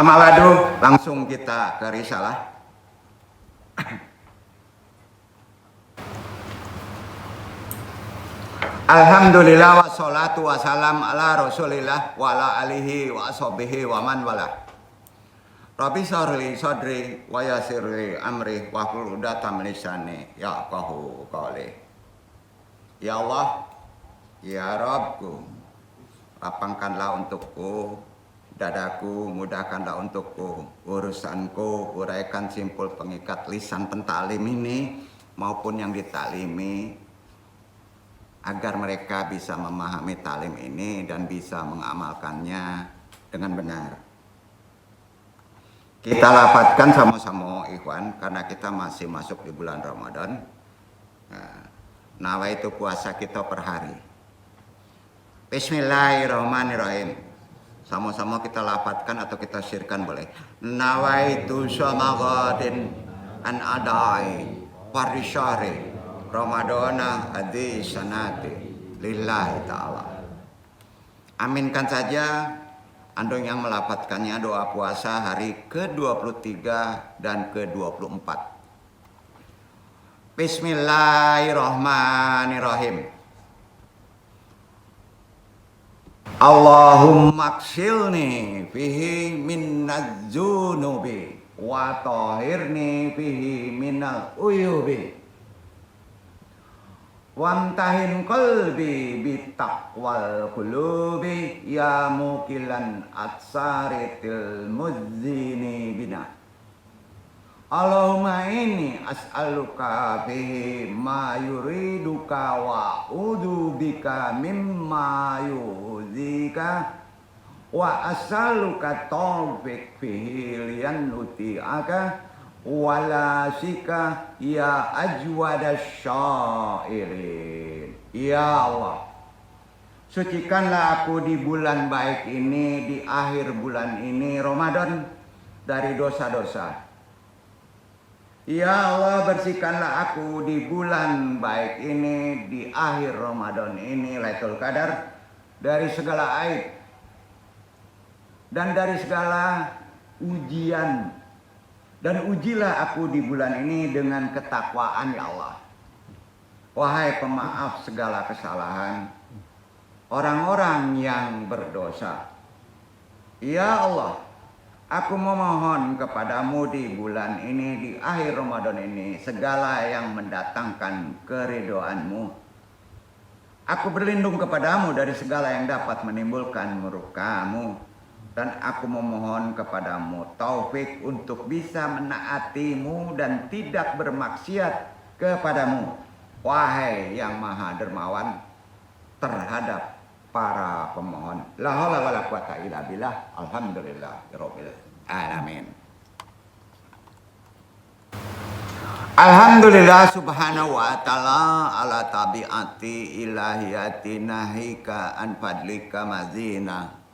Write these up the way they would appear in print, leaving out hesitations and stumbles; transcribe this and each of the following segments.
Amma ba'du, langsung kita ke risalah. Alhamdulillah wassalatu wassalam ala rasulillah wa ala alihi wa ashabihi wa man wala. Rabbi shrahli sadri wa yassirli amri wa hlul 'uqdatam min lisani yafqahu qawli. Ya Allah, ya Rabbku, lapangkanlah untukku dadaku, mudahkanlah untukku urusanku, uraikan simpul pengikat lisan pentalim ini maupun yang ditaklimi, agar mereka bisa memahami talim ini dan bisa mengamalkannya dengan benar. Kita lafadzkan sama-sama ikhwan, karena kita masih masuk di bulan Ramadan. Nawaitu puasa kita per hari. Bismillahirrahmanirrahim. Sama-sama kita lafadzkan atau kita syirkan boleh. Nawaitu syamagadin an adai parisyari Ramadana adi sanati lillahi ta'ala. Aminkan saja andong yang melafadzkannya doa puasa hari ke-23 dan ke-24. Bismillahirrahmanirrahim. Allahumma ksilni fihi minnaz zunubi wa tahhirni fihi minal uyubi. Wamtahin qalbi bitaqwal qulubi ya mukilan atsaritil muzzini bina. Allahumma inni as'aluka bihi ma yuriduka wa udubika mimma yuzika wa as'aluka taufiq fihi liyan uti'aka wala sika ya ajwadas syairin. Ya Allah, sucikanlah aku di bulan baik ini, di akhir bulan ini Ramadan, dari dosa-dosa. Ya Allah, bersihkanlah aku di bulan baik ini, di akhir Ramadan ini Lailatul Qadar, dari segala aib dan dari segala ujian. Dan ujilah aku di bulan ini dengan ketakwaan ya Allah. Wahai pemaaf segala kesalahan orang-orang yang berdosa. Ya Allah, aku memohon kepadamu di bulan ini, di akhir Ramadan ini, segala yang mendatangkan keridhoanmu. Aku berlindung kepadamu dari segala yang dapat menimbulkan murkamu. Dan aku memohon kepadamu taufik untuk bisa menaatimu dan tidak bermaksiat kepadamu. Wahai yang maha dermawan terhadap para pemohon. La haula wala quwata illa billah. Alhamdulillahirabbil alamin. Alhamdulillah subhanahu wa ta'ala ala tabiati ilahiyati nahika an fadlika mazina.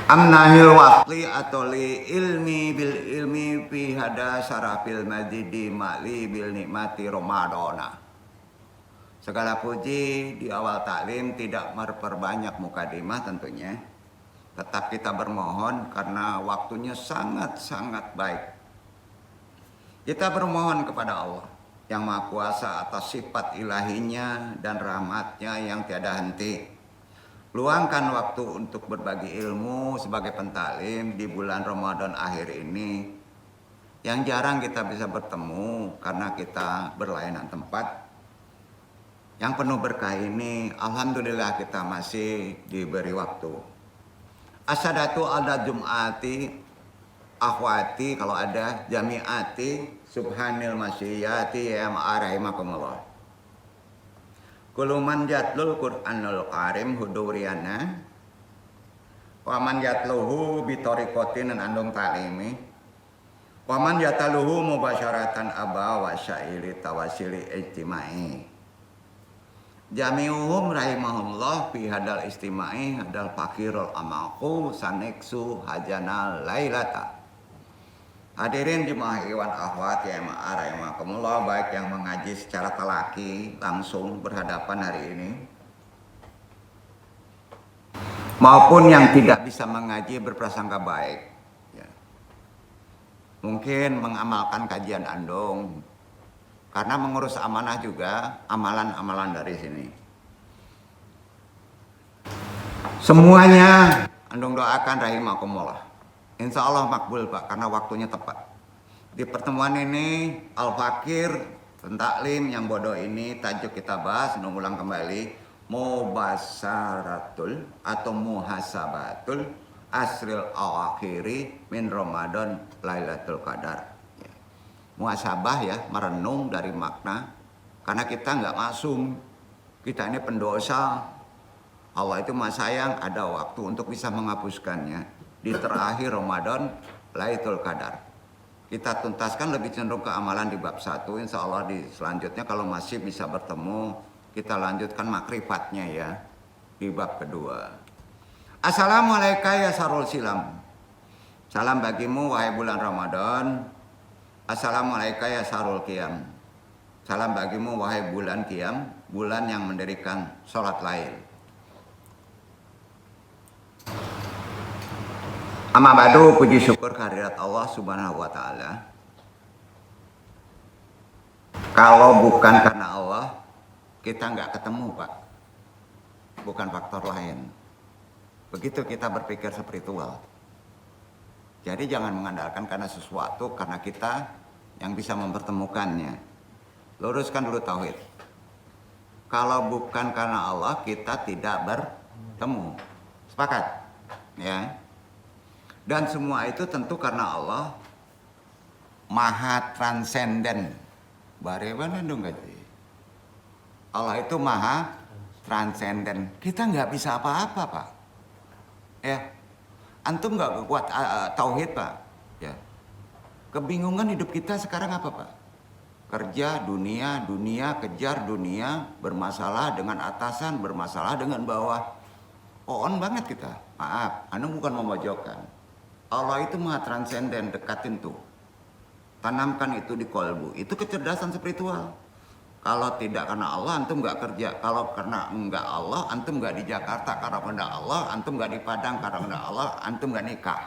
Amnahil waqli atau li ilmi bil ilmi fi hada sarafil majidi ma'li bil nikmati Ramadana. Segala puji di awal taklim tidak memperbanyak mukadimah tentunya. Tetap kita bermohon karena waktunya sangat-sangat baik. Kita bermohon kepada Allah yang Maha Kuasa atas sifat ilahinya dan rahmatnya yang tiada henti. Luangkan waktu untuk berbagi ilmu sebagai pentaklim di bulan Ramadan akhir ini yang jarang kita bisa bertemu karena kita berlainan tempat. Yang penuh berkah ini, alhamdulillah kita masih diberi waktu. Asadatu ada jum'ati, akhwati kalau ada, jami'ati, subhanil masyiyati ya ma'arahimakumullah. Kuluman jatlul Qur'anul Karim huduriyana waman jatluhu bitorikotin dan andung talimi waman jataluhu mubasyaratan aba wa syairi tawasili ijtimai jami'uhum rahimahullah fi hadal istimai hadal fakirul amaku saneksu hajanal lailata. Hadirin jemaah iwan akhwat ya ma'arahimakumullah, baik yang mengaji secara telaki langsung berhadapan hari ini maupun yang tidak bisa mengaji berprasangka baik. Ya. Mungkin mengamalkan kajian andong, karena mengurus amanah juga amalan-amalan dari sini. Semuanya andong doakan rahimakumullah. Insya Allah makbul Pak, karena waktunya tepat. Di pertemuan ini Al-Fakir Pentaklim yang bodoh ini tajuk kita bahas, ulang kembali, Mubasaratul atau Muhasabatul Asril Awakhiri min Ramadan Lailatul Qadar. Ya. Muhasabah ya, merenung dari makna, karena kita nggak masum, kita ini pendosa. Allah itu Maha Sayang, ada waktu untuk bisa menghapuskannya di terakhir Ramadan Lailatul Qadar. Kita tuntaskan lebih cenderung ke amalan di bab 1. Insya Allah di selanjutnya kalau masih bisa bertemu, kita lanjutkan makrifatnya ya di bab kedua. Assalamualaikum ya Sarul Silam. Salam bagimu wahai bulan Ramadan. Assalamualaikum ya Sarul Qiyam. Salam bagimu wahai bulan Qiyam, bulan yang mendirikan sholat lail. Amma ba'du, puji syukur kehadirat Allah Subhanahu wa Ta'ala. Kalau bukan karena Allah, kita nggak ketemu Pak. Bukan faktor lain. Begitu kita berpikir spiritual. Jadi jangan mengandalkan karena sesuatu, karena kita yang bisa mempertemukannya. Luruskan dulu tauhid. Kalau bukan karena Allah, kita tidak bertemu. Sepakat? Ya. Dan semua itu tentu karena Allah maha transenden. Bagaimana dong gaji? Allah itu maha transenden. Kita nggak bisa apa-apa Pak. Ya, antum nggak kuat tauhid Pak. Ya, kebingungan hidup kita sekarang apa Pak? Kerja dunia, kejar dunia, bermasalah dengan atasan, bermasalah dengan bawah. On banget kita. Maaf, anu bukan memojokkan. Allah itu maha transenden, dekatin tuh. Tanamkan itu di kolbu. Itu kecerdasan spiritual. Kalau tidak karena Allah, antum nggak kerja. Kalau karena enggak Allah, antum nggak di Jakarta. Karena enggak Allah, antum nggak di Padang. Karena enggak Allah, antum nggak nikah.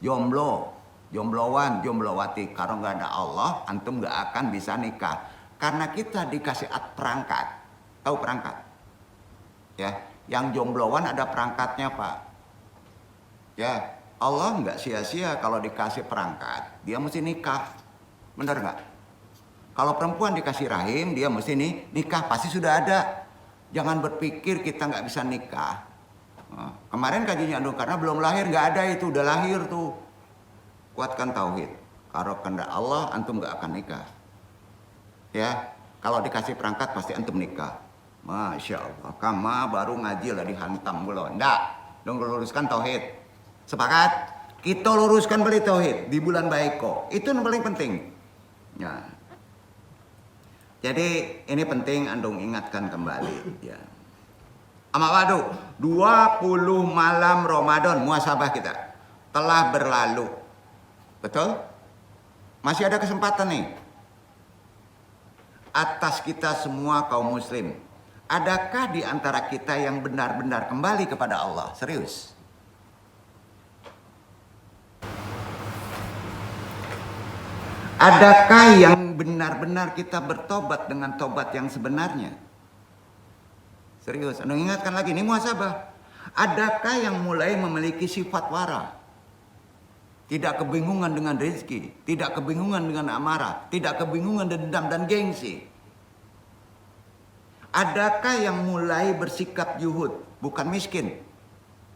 Jomblo, jomblowan, jomblowati. Kalau nggak ada Allah, antum nggak akan bisa nikah. Karena kita dikasih perangkat. Tahu perangkat? Ya, yang jomblowan ada perangkatnya Pak. Ya. Allah nggak sia-sia kalau dikasih perangkat, dia mesti nikah. Benar nggak? Kalau perempuan dikasih rahim, dia mesti nikah, pasti sudah ada. Jangan berpikir kita nggak bisa nikah. Nah, kemarin kajinya andung, karena belum lahir, nggak ada itu, udah lahir tuh. Kuatkan tauhid. Kalau kehendak Allah, antum nggak akan nikah. Ya, kalau dikasih perangkat pasti antum nikah. Masya Allah, kama baru ngaji lah dihantam belum? Nggak, dong luruskan tauhid. Sepakat? Kita luruskan balik tauhid di bulan Baiko. Itu yang paling penting. Ya. Jadi ini penting andung ingatkan kembali. Ya. Amma ba'du, 20 malam Ramadan muhasabah kita telah berlalu. Betul? Masih ada kesempatan nih. Atas kita semua kaum muslim. Adakah di antara kita yang benar-benar kembali kepada Allah? Serius? Adakah yang benar-benar kita bertobat dengan tobat yang sebenarnya? Serius, anda ingatkan lagi, ini muhasabah. Adakah yang mulai memiliki sifat wara? Tidak kebingungan dengan rezeki, tidak kebingungan dengan amarah, tidak kebingungan dendam dan gengsi. Adakah yang mulai bersikap juhud, bukan miskin,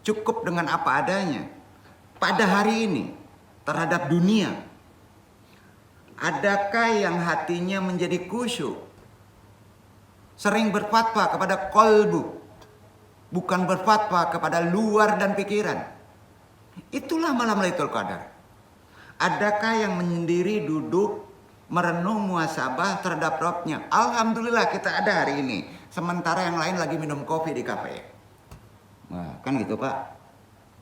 cukup dengan apa adanya pada hari ini terhadap dunia? Adakah yang hatinya menjadi khusyuk? Sering berfatwa kepada kolbu, bukan berfatwa kepada luar dan pikiran. Itulah malam Lailatul Qadar. Adakah yang menyendiri duduk merenung muhasabah terhadap Rabbnya? Alhamdulillah kita ada hari ini. Sementara yang lain lagi minum kopi di kafe. Nah, kan gitu Pak.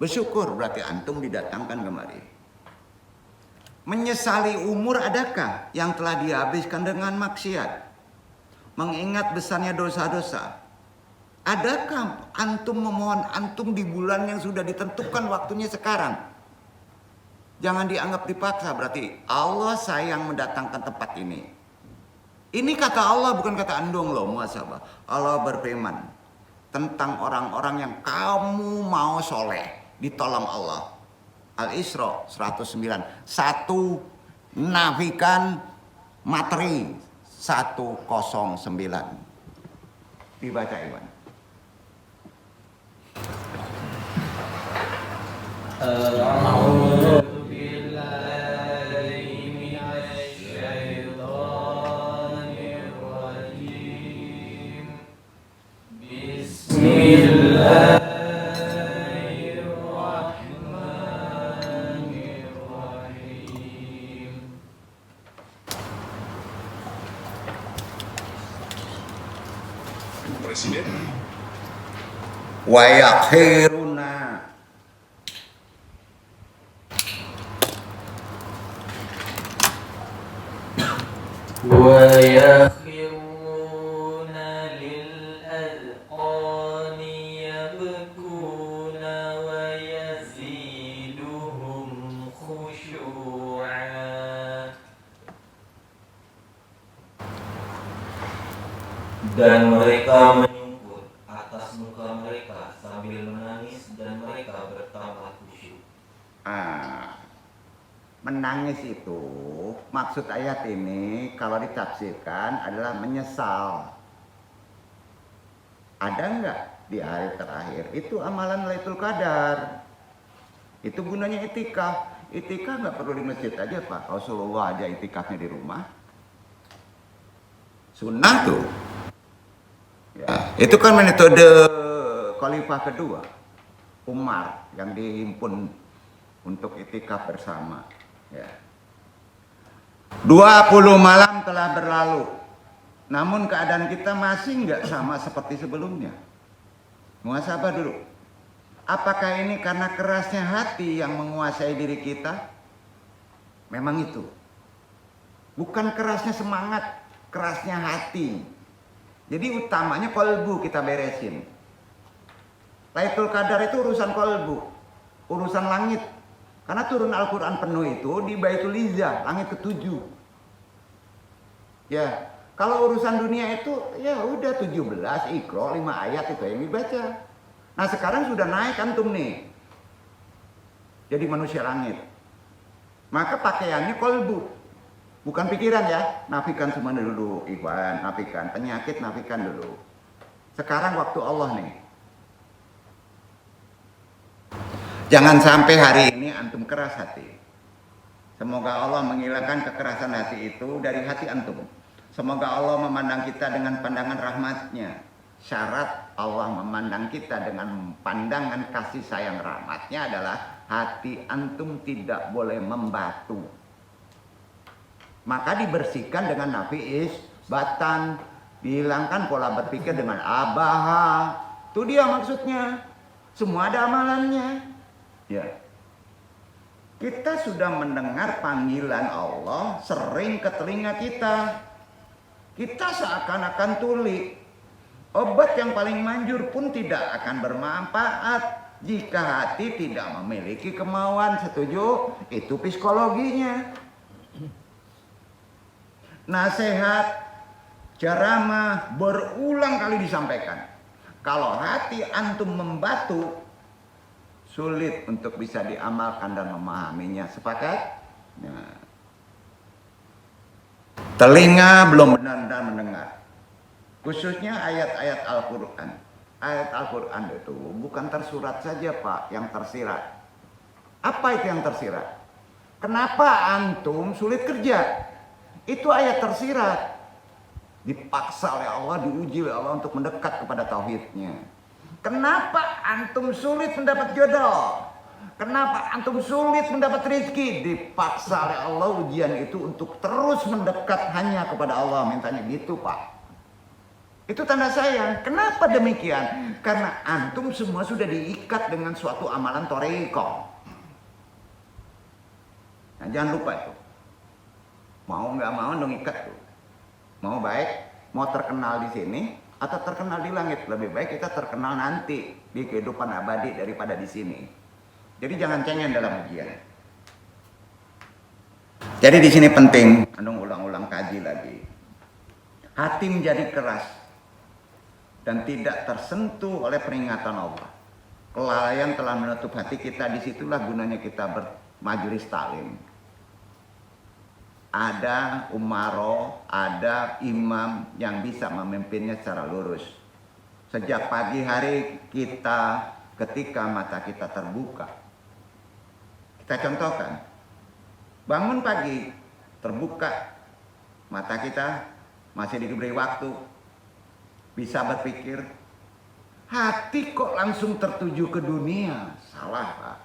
Bersyukur berarti antum didatangkan kemari. Menyesali umur adakah yang telah dihabiskan dengan maksiat? Mengingat besarnya dosa-dosa. Adakah antum memohon antum di bulan yang sudah ditentukan waktunya sekarang? Jangan dianggap dipaksa, berarti Allah sayang mendatangkan tempat ini. Ini kata Allah, bukan kata andong loh, muhasabah. Allah berfirman tentang orang-orang yang kamu mau soleh, ditolong Allah. Al-Isra 109. Satu nafikan materi 109. Dibaca Iwan. أعوذ بالله من الشيطان الرجيم بسم الله الرحمن الرحيم Presiden Wa yakhiruna ويخرون للأذقان يبكون ويزيدهم خشوعا dan mereka menyungkur atas muka mereka sambil menangis dan mereka bertambah khusyuk. Menangis itu maksud ayat ini kalau ditafsirkan adalah menyesal. Ada enggak di hari terakhir? Itu amalan Lailatul Qadar. Itu gunanya itikaf. Itikaf nggak perlu di masjid aja Pak. Rasulullah aja itikafnya di rumah. Sunnah tuh. Ya, itu kan metode khalifah kedua, Umar, yang dihimpun untuk itikaf bersama. Ya. 20 malam telah berlalu, namun keadaan kita masih nggak sama seperti sebelumnya. Muhasabah dulu. Apakah ini karena kerasnya hati yang menguasai diri kita? Memang itu. Bukan kerasnya semangat, kerasnya hati. Jadi utamanya kolbu kita beresin. Lailatul Qadar itu urusan kolbu, urusan langit. Karena turun Al-Quran penuh itu di Baitul Izzah, langit ke-7. Ya, kalau urusan dunia itu ya udah 17, Iqra 5 ayat itu yang dibaca. Nah sekarang sudah naik antum nih, jadi manusia langit. Maka pakaiannya kolbu, bukan pikiran ya. Nafikan semua dulu, Ikhwan, nafikan penyakit, nafikan dulu. Sekarang waktu Allah nih. Jangan sampai hari ini antum keras hati. Semoga Allah menghilangkan kekerasan hati itu dari hati antum. Semoga Allah memandang kita dengan pandangan rahmatnya. Syarat Allah memandang kita dengan pandangan kasih sayang rahmatnya adalah hati antum tidak boleh membatu. Maka dibersihkan dengan nafi isbatan, dihilangkan pola berpikir dengan abaha. Itu dia maksudnya. Semua ada amalannya. Ya. Kita sudah mendengar panggilan Allah sering ke telinga kita. Kita seakan-akan tuli. Obat yang paling manjur pun tidak akan bermanfaat jika hati tidak memiliki kemauan. Setuju? Itu psikologinya. Nasihat, ceramah berulang kali disampaikan. Kalau hati antum membatu, sulit untuk bisa diamalkan dan memahaminya. Sepakat? Nah. Telinga belum benar-benar mendengar. Khususnya ayat-ayat Al-Quran. Ayat Al-Quran itu bukan tersurat saja Pak, yang tersirat. Apa itu yang tersirat? Kenapa antum sulit kerja? Itu ayat tersirat. Dipaksa oleh Allah, diuji oleh Allah untuk mendekat kepada tauhidnya. Kenapa antum sulit mendapat jodoh? Kenapa antum sulit mendapat rezeki? Dipaksa oleh Allah ujian itu untuk terus mendekat hanya kepada Allah. Mintanya gitu Pak. Itu tanda sayang. Kenapa demikian? Karena antum semua sudah diikat dengan suatu amalan toreko. Nah jangan lupa itu. Mau nggak mau dong ikat tuh. Mau baik, mau terkenal di sini, atau terkenal di langit. Lebih baik kita terkenal nanti di kehidupan abadi daripada di sini. Jadi jangan cengeng dalam ujian. Jadi di sini penting, Andung ulang-ulang kaji lagi. Hati menjadi keras dan tidak tersentuh oleh peringatan Allah. Kelalaian telah menutup hati kita, disitulah gunanya kita bermajelis taklim. Ada umaro, ada imam yang bisa memimpinnya secara lurus. Sejak pagi hari kita, ketika mata kita terbuka, kita contohkan, bangun pagi, terbuka mata kita, masih diberi waktu, bisa berpikir, hati kok langsung tertuju ke dunia. Salah, Pak.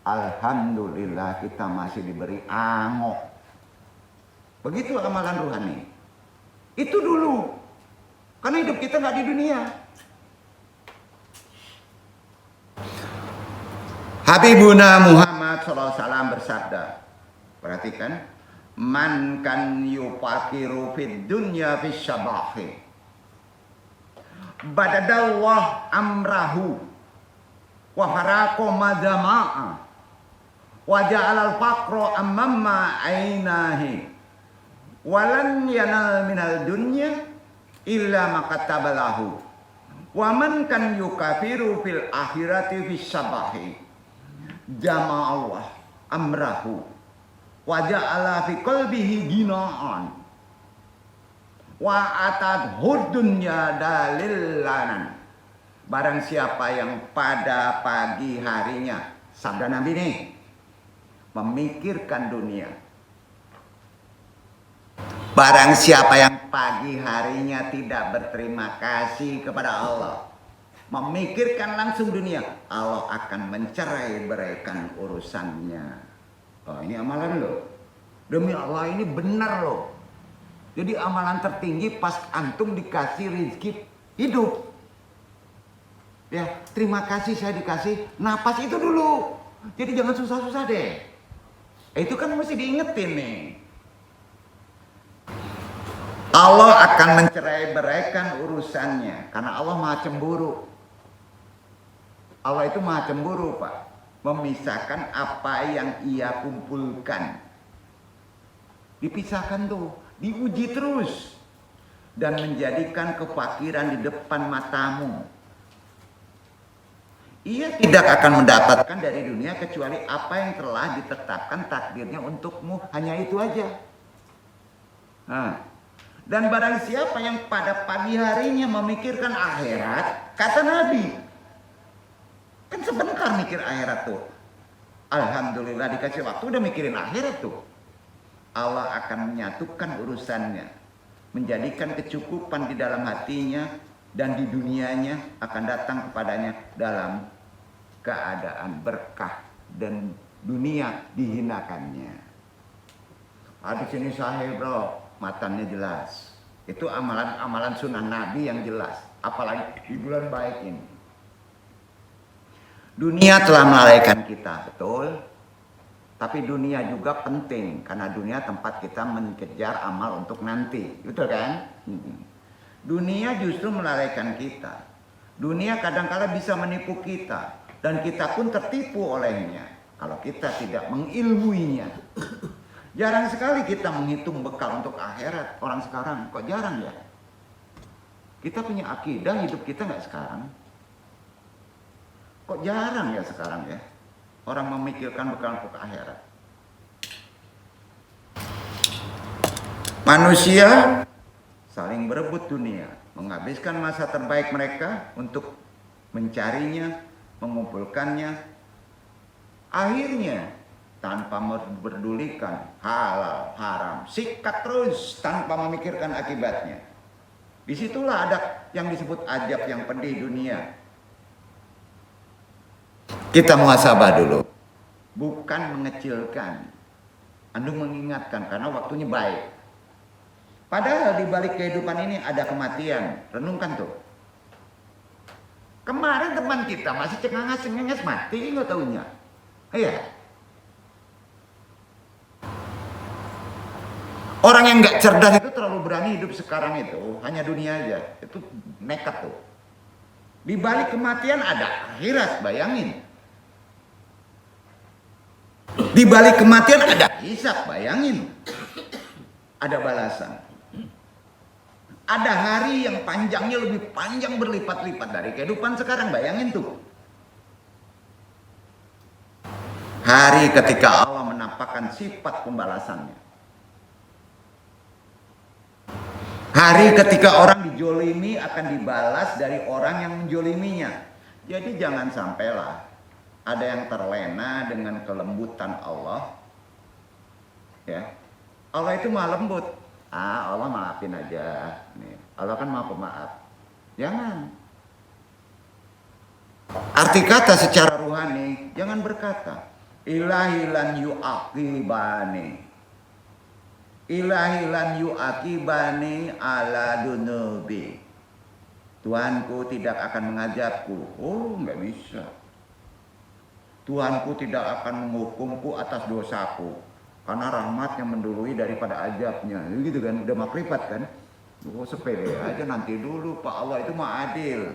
Alhamdulillah kita masih diberi angok. Begitu amalan rohani. Itu dulu. Karena hidup kita nggak di dunia. Habibuna Muhammad SAW bersabda. Perhatikan. Man kan yufakiru fid dunya fis syabahi. Badadallah amrahu. Wa faraqo madama'a. Wa ja'alal faqra amamma ainahi. Walan yanal minal dunya illa makatabalahu. Wa man kan yukafiru fil akhirati fis sabahi. Jama'allah amrahu. Wa ja'ala fi qalbihi gina'an. Wa atad hudunya dalilanan. Barang siapa yang pada pagi harinya, sabda Nabi nih, memikirkan dunia. Barang siapa yang pagi harinya tidak berterima kasih kepada Allah, memikirkan langsung dunia, Allah akan mencerai-beraikan urusannya. Oh, ini amalan loh. Demi Allah ini benar loh. Jadi amalan tertinggi pas antum dikasih rezeki hidup. Ya, terima kasih saya dikasih napas itu dulu. Jadi jangan susah-susah deh. Itu kan mesti diingetin nih. Allah akan mencerai-beraikan urusannya karena Allah Maha Cemburu. Allah itu Maha Cemburu, Pak. Memisahkan apa yang Ia kumpulkan. Dipisahkan tuh, diuji terus dan menjadikan kefakiran di depan matamu. Ia tidak akan mendapatkan dari dunia kecuali apa yang telah ditetapkan takdirnya untukmu. Hanya itu aja. Nah, dan barang siapa yang pada pagi harinya memikirkan akhirat, kata Nabi, kan sebentar mikir akhirat tuh. Alhamdulillah dikasih waktu udah mikirin akhirat tuh. Allah akan menyatukan urusannya, menjadikan kecukupan di dalam hatinya dan di dunianya akan datang kepadanya dalam keadaan berkah dan dunia dihinakannya. Hadis ini sahih bro, matanya jelas. Itu amalan-amalan sunnah Nabi yang jelas. Apalagi di bulan baik ini. Dunia telah melalaikan kita, betul. Tapi dunia juga penting karena dunia tempat kita mengejar amal untuk nanti, betul kan? Dunia justru melalaikan kita. Dunia kadang-kala bisa menipu kita dan kita pun tertipu olehnya kalau kita tidak mengilmuinya. Jarang sekali kita menghitung bekal untuk akhirat. Orang sekarang kok jarang ya? Kita punya akidah hidup kita nggak sekarang? Kok jarang ya sekarang ya? Orang memikirkan bekal untuk akhirat. Manusia saling berebut dunia, menghabiskan masa terbaik mereka untuk mencarinya, mengumpulkannya. Akhirnya tanpa memperdulikan halal, haram, sikat terus tanpa memikirkan akibatnya. Disitulah ada yang disebut ajab yang pedih dunia. Kita muhasabah dulu, bukan mengecilkan, Anda mengingatkan karena waktunya baik. Padahal di balik kehidupan ini ada kematian. Renungkan tuh. Kemarin teman kita masih cengenges mati, nggak taunya. Iya. Orang yang nggak cerdas itu terlalu berani hidup sekarang itu hanya dunia aja. Itu nekat tuh. Di balik kematian ada akhirat, bayangin. Di balik kematian ada hisab, bayangin. Ada balasan. Ada hari yang panjangnya lebih panjang berlipat-lipat dari kehidupan sekarang, bayangin tuh. Hari ketika Allah menampakkan sifat pembalasannya. Hari ketika orang dijolimi akan dibalas dari orang yang menjoliminya. Jadi jangan sampailah ada yang terlena dengan kelembutan Allah. Ya, Allah itu maha lembut. Allah maafin aja. Nih, Allah kan maha pemaaf. Jangan. Arti kata secara rohani, jangan berkata ilahilan yu'aqibani. Ilahilan yu'aqibani ala dunubi. Tuhanku tidak akan mengazabku. Oh, nggak bisa. Tuhanku tidak akan menghukumku atas dosaku, karena rahmatnya mendului daripada azabnya. Gitu kan, udah makrifat kan. Oh, sepele aja, nanti dulu, Pak Allah itu mah adil.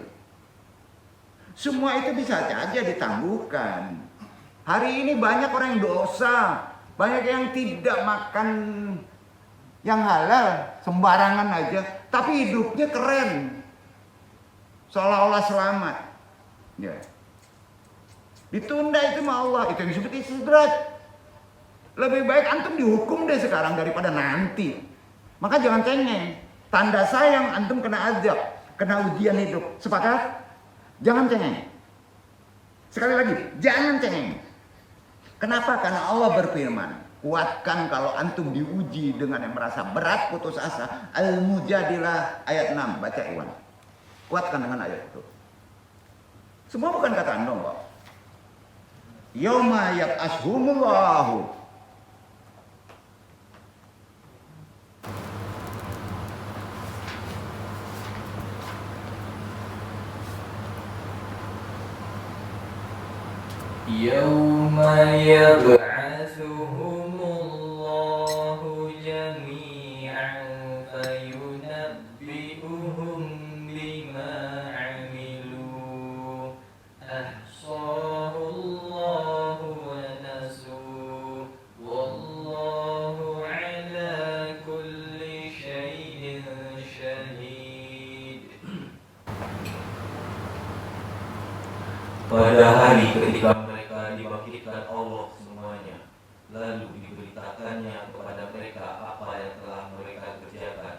Semua itu bisa saja ditangguhkan. Hari ini banyak orang yang dosa, banyak yang tidak makan yang halal, sembarangan aja, tapi hidupnya keren, seolah-olah selamat. Ya. Ditunda itu sama Allah, itu yang disebut istidrak. Lebih baik antum dihukum deh sekarang daripada nanti. Maka jangan cengeng. Tanda sayang antum kena azab, kena ujian hidup. Sepakat? Jangan cengeng. Sekali lagi, jangan cengeng. Kenapa? Karena Allah berfirman, kuatkan kalau antum diuji dengan yang merasa berat, putus asa. Al-Mujadilah ayat 6, baca Iwan. Kuatkan dengan ayat itu. Semua bukan kata andong kok. Yauma yab'ashumullahu. Yauma yab'atsuhumullahu jami'an fayunabbi'uhum bima 'amilu ahsahullahu wa nasuhu wallahu 'ala kulli syai'in syahid. Pada hari ketika dibangkitkan Allah semuanya, lalu diberitakannya kepada mereka apa yang telah mereka kerjakan.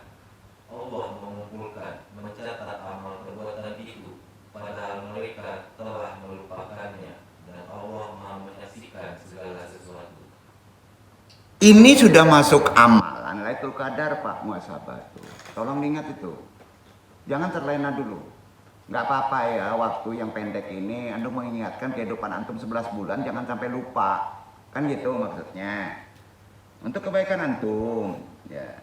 Allah mengumpulkan, mencatat amal perbuatan itu, padahal mereka telah melupakannya, dan Allah Maha menyaksikan segala sesuatu. Ini sudah masuk amalan Lailatul Qadar, Pak Muhasabah. Tolong ingat itu. Jangan terlena dulu. Nggak apa-apa ya, waktu yang pendek ini Anda mengingatkan kehidupan antum 11 bulan, jangan sampai lupa. Kan gitu maksudnya. Untuk kebaikan antum, ya.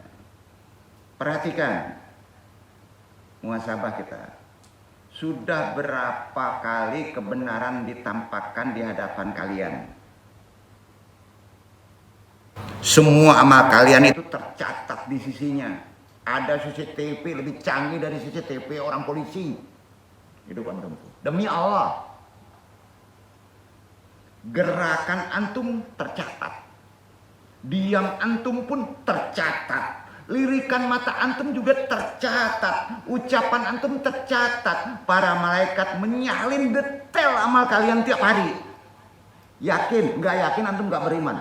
Perhatikan muhasabah kita. Sudah berapa kali kebenaran ditampakkan di hadapan kalian? Semua amal kalian itu tercatat di sisinya. Ada CCTV lebih canggih dari CCTV orang polisi. Hidup antum. Demi Allah. Gerakan antum tercatat. Diam antum pun tercatat. Lirikan mata antum juga tercatat. Ucapan antum tercatat. Para malaikat menyalin detail amal kalian tiap hari. Yakin? Nggak yakin antum nggak beriman.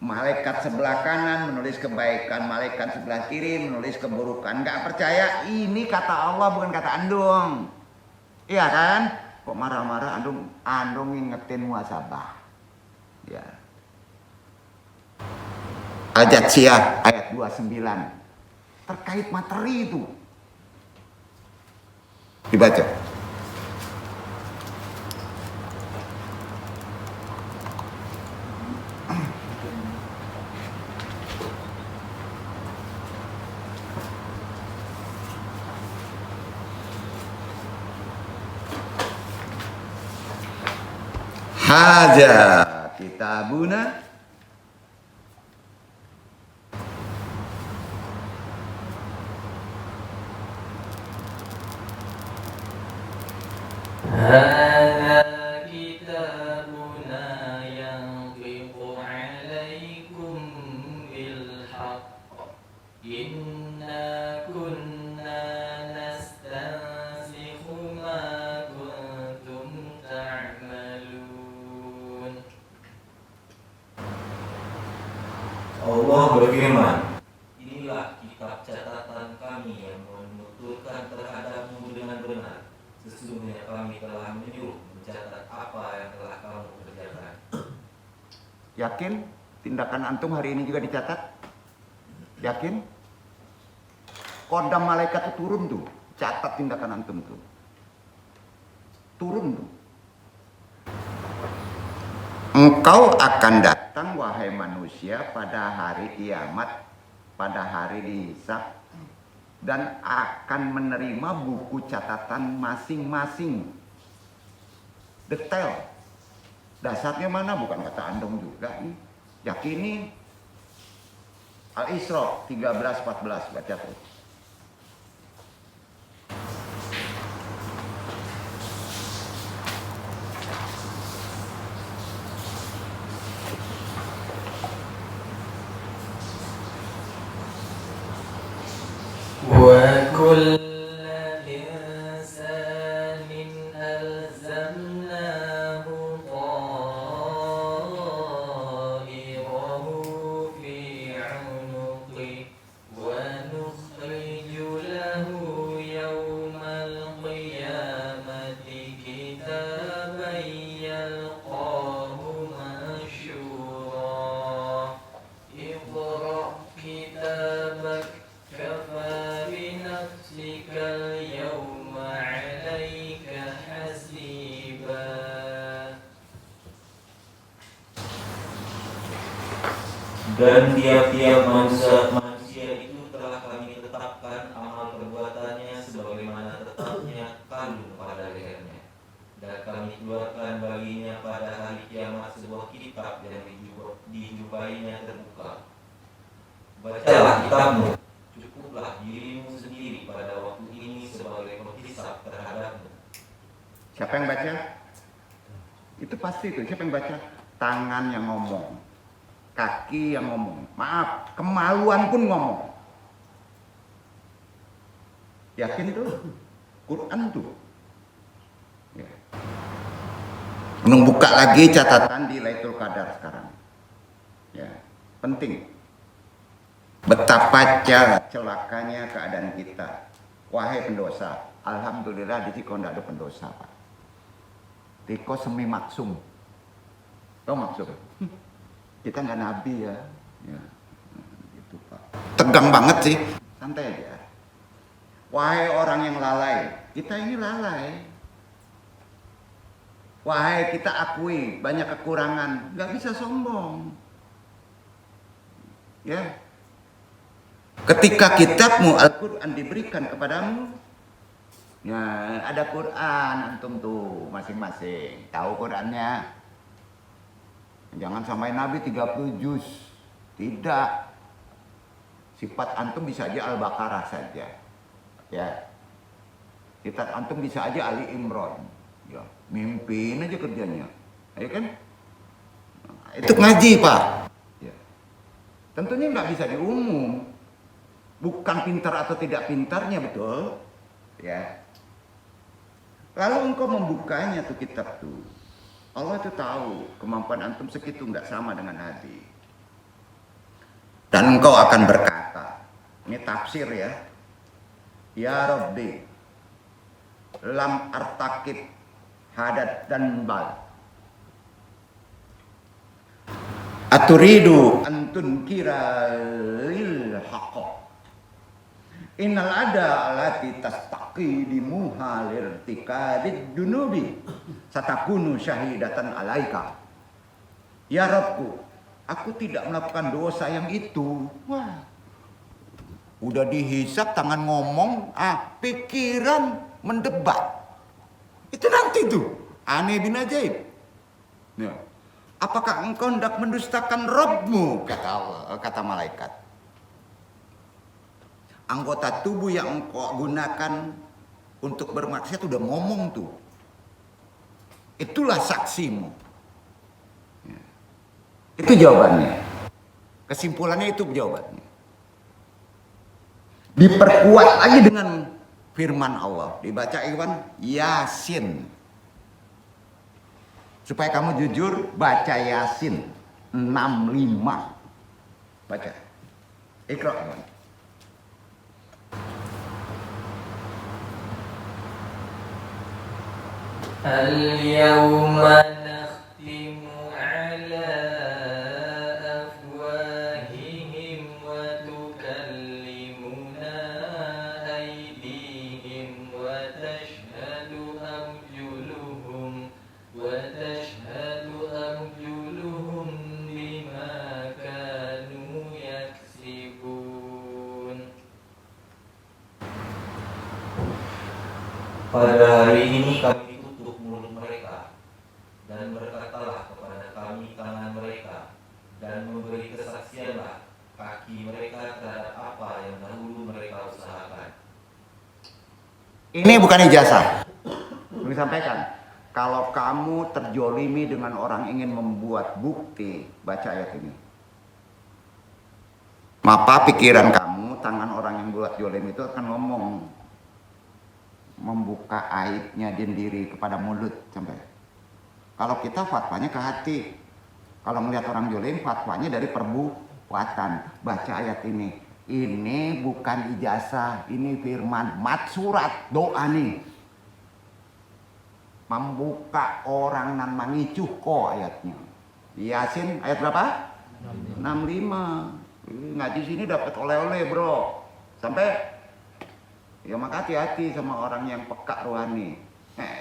Malaikat sebelah kanan menulis kebaikan, malaikat sebelah kiri menulis keburukan. Nggak percaya? Ini kata Allah, bukan kata andung. Iya kan? Kok marah-marah andung ngingetin muhasabah. Ya. Al-Jatsiyah ayat 29. Terkait materi itu. Dibaca. Haja kitabuna هذا كتابنا ينطق عليكم بالحق إنا كنا نستنسخ ما كنتم تعملون. Allah berfirman, inilah kitab catatan kami yang menuturkan terhadapmu dengan benar. Sesungguhnya kami telah menyuruh mencatat apa yang telah kamu kerjakan. Yakin tindakan antum hari ini juga dicatat? Yakin? Kodam malaikat itu turun tuh, catat tindakan antum tuh. Turun tuh. Engkau akan datang wahai manusia pada hari kiamat, pada hari dihisab, dan akan menerima buku catatan masing-masing. Detail. Dasarnya mana? Bukan kata antum juga. Yakini. Al-Isra 13-14 baca terus. وكل إنسان ألزمناه طائره في عنقه ونخرج له يوم القيامة كتابا يلقاه منشورا اقرأ كتابك كفى بنفسك اليوم عليك حسيبا. Dan tiap-tiap manusia itu telah kami tetapkan amal perbuatannya sebagaimana tetapnya kalung pada lehernya. Dan kami keluarkan baginya pada hari kiamat sebuah kitab yang dijubainya terbuka. Bacalah kitabmu, cukuplah dirimu sendiri pada waktu ini sebagai penghisab terhadapmu. Siapa yang baca? Itu pasti tuh. Siapa yang baca? Tangan yang ngomong, kaki yang ngomong. Maaf, kemaluan pun ngomong. Yakin tuh? Quran tuh. Ya. Buka lagi catatan di Lailatul Qadar sekarang. Ya, penting. Betapa celakanya keadaan kita. Wahai pendosa, alhamdulillah di Tiko tidak ada pendosa, Pak. Tiko semi maksum. Tahu maksum? Kita nggak nabi ya. Ya, gitu Pak. Tegang banget sih. Santai aja. Wahai orang yang lalai, kita ini lalai. Wahai kita akui banyak kekurangan, nggak bisa sombong. Ya. Ketika kitabmu Al-Quran diberikan kepadamu, ya ada Quran antum tuh masing-masing. Tahu Qurannya? Jangan samain Nabi 30 juz. Tidak. Sifat antum bisa aja Al-Baqarah saja. Ya. Sifat antum bisa aja Ali Imran. Ya, mimpin aja kerjanya. Ya kan? Nah, itu ngaji, Pak. Ya. Tentunya nggak bisa diumum. Bukan pintar atau tidak pintarnya, betul? Ya. Kalau engkau membukanya tuh kitab tuh, Allah tuh tahu kemampuan antum segitu nggak sama dengan Nabi. Dan engkau akan berkata, ini tafsir ya. Ya Rabbi, lam artakib hadat dan bal. Aturidu antun kira lil haqq. Innal ada alati tastaqi di muhalir tikadid dunubi satakunu syahidatan alaika. Ya Rabbku, aku tidak melakukan dosa yang itu. Wah, udah dihisap tangan ngomong, pikiran mendebat. Itu nanti tuh, aneh bin ajaib. Ya. Apakah engkau hendak mendustakan Rabbmu, kata Allah, kata malaikat. Anggota tubuh yang engkau gunakan untuk bermaksiat udah ngomong tuh. Itulah saksimu. Ya. Itu jawabannya. Kesimpulannya itu jawabannya. Diperkuat lagi dengan firman Allah. Dibaca Iwan, Yasin. Supaya kamu jujur, baca Yasin 65. Baca. Iqra, Iwan. Al-yawma nakhtimu ala afwahihim wa tukallimuna aydihim wa tashhadu arjuluhum bima kanu yaksibun. Pada hari ini kami ditutup mulut mereka, dan berkatalah kepada kami tangan mereka, dan memberi kesaksianlah kaki mereka terhadap apa yang dahulu mereka usahakan. Ini bukan ijazah. Kami sampaikan, kalau kamu terjolimi dengan orang ingin membuat bukti, baca ayat ini. Maka pikiran kamu, tangan orang yang buat jolim itu akan ngomong, membuka aibnya sendiri kepada mulut sampai. Kalau kita fatwanya ke hati. Kalau melihat orang jolim, fatwanya dari perbuatan. Baca ayat ini. Ini bukan ijazah, ini firman, mat surat, doa nih. Membuka orang nan mangicuh kok ayatnya. Yasin ayat berapa? 65. Ngaji sini dapat oleh-oleh, bro. Sampai ya maka hati-hati sama orang yang peka rohani.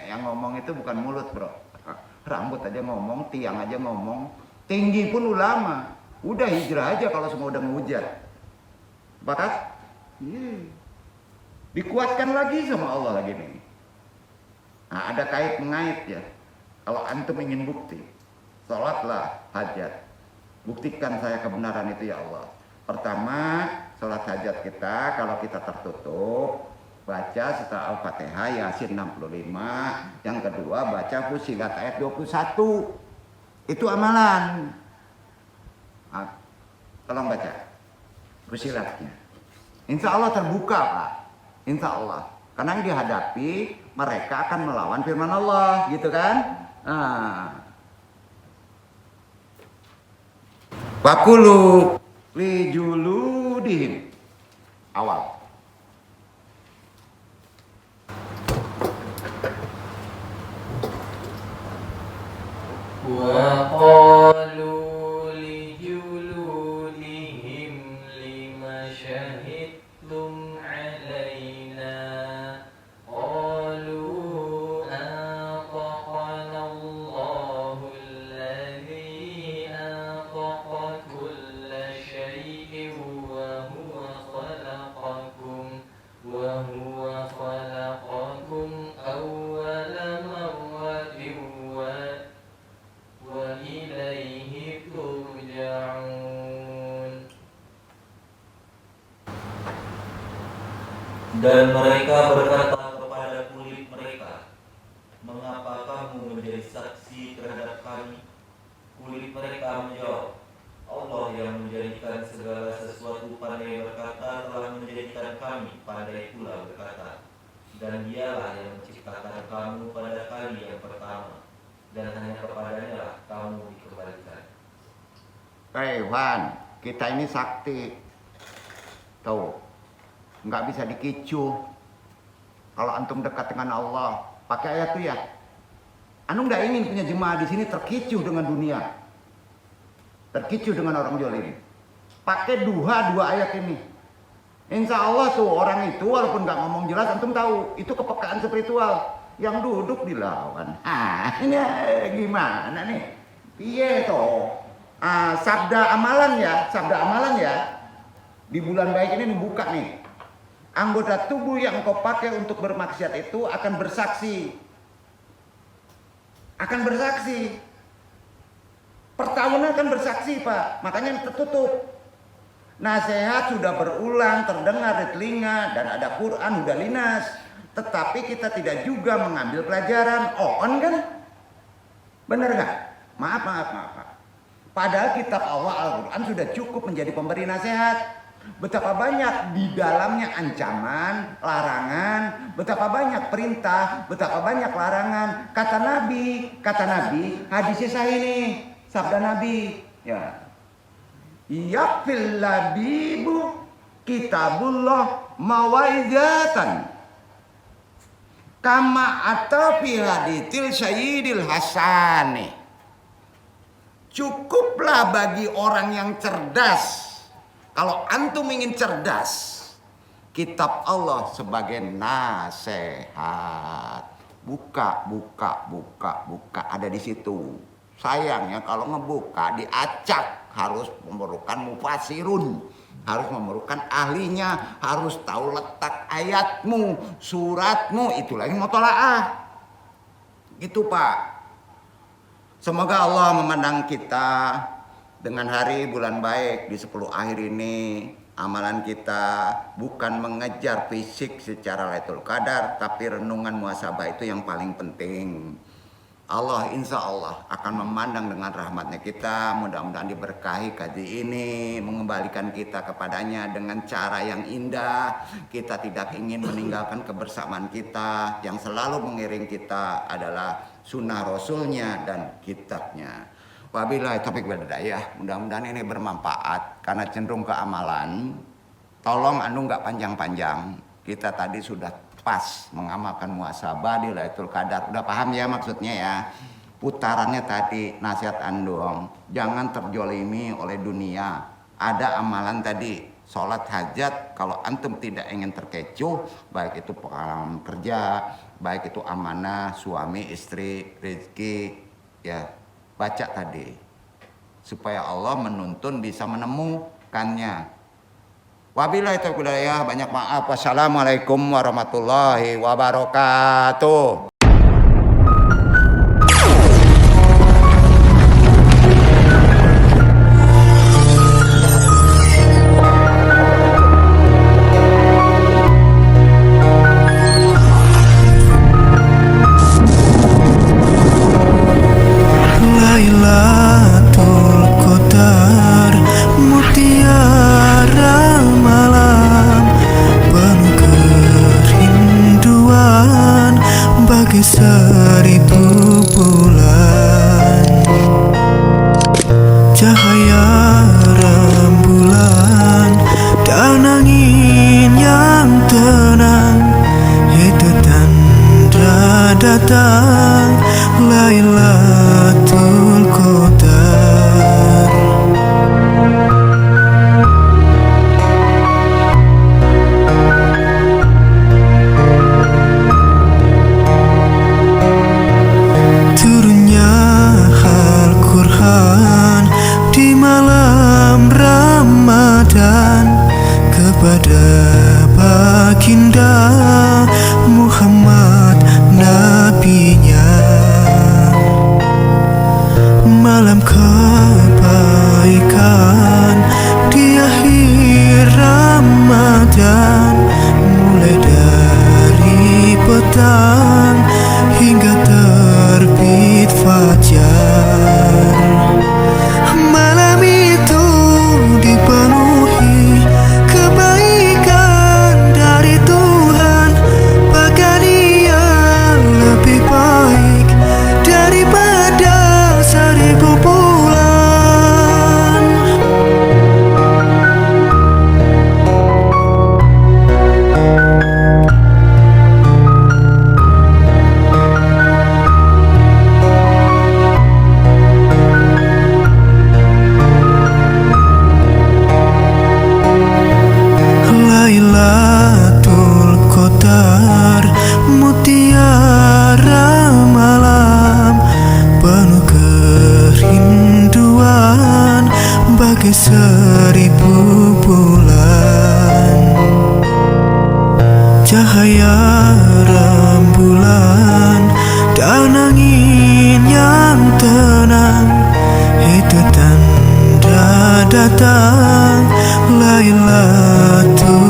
Yang ngomong itu bukan mulut, bro. Rambut aja ngomong, tiang aja ngomong, tinggi pun ulama. Udah hijrah aja kalau semua udah ngehujat. Bakat? Dikuatkan lagi sama Allah lagi nih. Nah, ada kait mengait ya. Kalau antum ingin bukti, sholatlah hajat. Buktikan saya kebenaran itu ya Allah. Pertama, sholat hajat kita kalau kita tertutup, baca setelah Al-Fatihah Yasin 65. Yang kedua, baca Fussilat ayat 21. Itu amalan. Nah, tolong baca Fussilatnya. Insya Allah terbuka, Pak. Insya Allah. Karena yang dihadapi mereka akan melawan firman Allah, gitu kan? Wakulu lijuludihim. Awal. Wa qalu lijuludihim lima syahidtum alaina qalu anṭaqana Allahu alladhi anṭaqa kulla syai'in wa huwa khalaqakum awwala marratin wa ilaihi turja'un. Dan mereka berkata kepada kulit mereka, mengapa kamu menjadi saksi terhadap kami? Kulit mereka menjawab, Allah yang menjadikan segala sesuatu pandai berkata telah menjadikan kami pandai pula berkata. Dan dialah yang menciptakan kamu pada kali yang pertama, dan hanya kepadanya lah kamu dikembalikan. Wan, kita ini sakti. Tahu, nggak bisa dikicu. Kalau antum dekat dengan Allah, pakai ayat itu ya. Anu nggak ingin punya jemaah di sini terkicu dengan dunia, terkicu dengan orang jolim. Pakai dua ayat ini. Insya Allah tuh orang itu walaupun nggak ngomong jelas, antum tahu itu kepekaan spiritual. Yang duduk dilawan. Ini gimana nih? Iya toh. Sabda amalan ya. Di bulan baik ini dibuka nih. Anggota tubuh yang kau pakai untuk bermaksiat itu akan bersaksi. Pertahunan akan bersaksi, Pak. Makanya tertutup. Nasihat sudah berulang terdengar di telinga dan ada Quran udah linas. Tetapi kita tidak juga mengambil pelajaran. On kan? Benar nggak? Maaf. Padahal kitab Allah Al-Quran sudah cukup menjadi pemberi nasihat. Betapa banyak di dalamnya ancaman, larangan, betapa banyak perintah, betapa banyak larangan. Kata Nabi, hadisnya sahih nih, sabda Nabi. Ya, yakfil labibu kitabullah mawaidatan kama atau fi haditsil Sayyidil Hasani. Cukuplah bagi orang yang cerdas. Kalau antum ingin cerdas, kitab Allah sebagai nasihat. Buka, ada di situ. Sayangnya kalau ngebuka diacak, harus memerlukan mufasirun, harus memerlukan ahlinya, harus tahu letak ayatmu, suratmu, itu lagi mutolaah. Gitu Pak. Semoga Allah memandang kita dengan hari bulan baik di 10 akhir ini. Amalan kita bukan mengejar fisik secara Lailatul Qadar, tapi renungan muhasabah itu yang paling penting. Allah insya Allah akan memandang dengan rahmatnya kita. Mudah-mudahan diberkahi kaji ini, mengembalikan kita kepadanya dengan cara yang indah. Kita tidak ingin meninggalkan kebersamaan kita. Yang selalu mengiring kita adalah sunnah Rasulnya dan kitabnya. Wabillahi taufiq wal hidayah. Mudah-mudahan ini bermanfaat karena cenderung ke amalan. Tolong anu nggak panjang-panjang. Kita tadi sudah pas mengamalkan muhasabah di Lailatul Qadar. Udah paham ya maksudnya ya? Putarannya tadi nasihat andong. Jangan terjolimi oleh dunia. Ada amalan tadi, sholat hajat. Kalau antum tidak ingin terkecoh, baik itu pengalaman kerja, baik itu amanah suami istri, rezeki, ya baca tadi supaya Allah menuntun bisa menemukannya. Wabillahi taufiq wal hidayah. Banyak maaf. Wassalamualaikum warahmatullahi wabarakatuh. Lailatul Qadar, mutiara malam, penuh kerinduan bagi 1000 bulan. Cahaya rembulan dan angin yang tenang, itu tanda datang Lailatul Qadar. Turunnya Al-Quran di malam Ramadan kepada baginda Muhammad nabinya. Malam kebaikan di akhir Ramadan, mulai dari petang hingga terbit fajar. Malam itu dipenuhi kebaikan dari Tuhan, bahkan ia lebih baik daripada 1000 bulan. Lailatul Qadar, mutiara malam, penuh kerinduan bagi 1000 bulan. Cahaya rembulan dan angin yang tenang, itu tanda datang Lailatul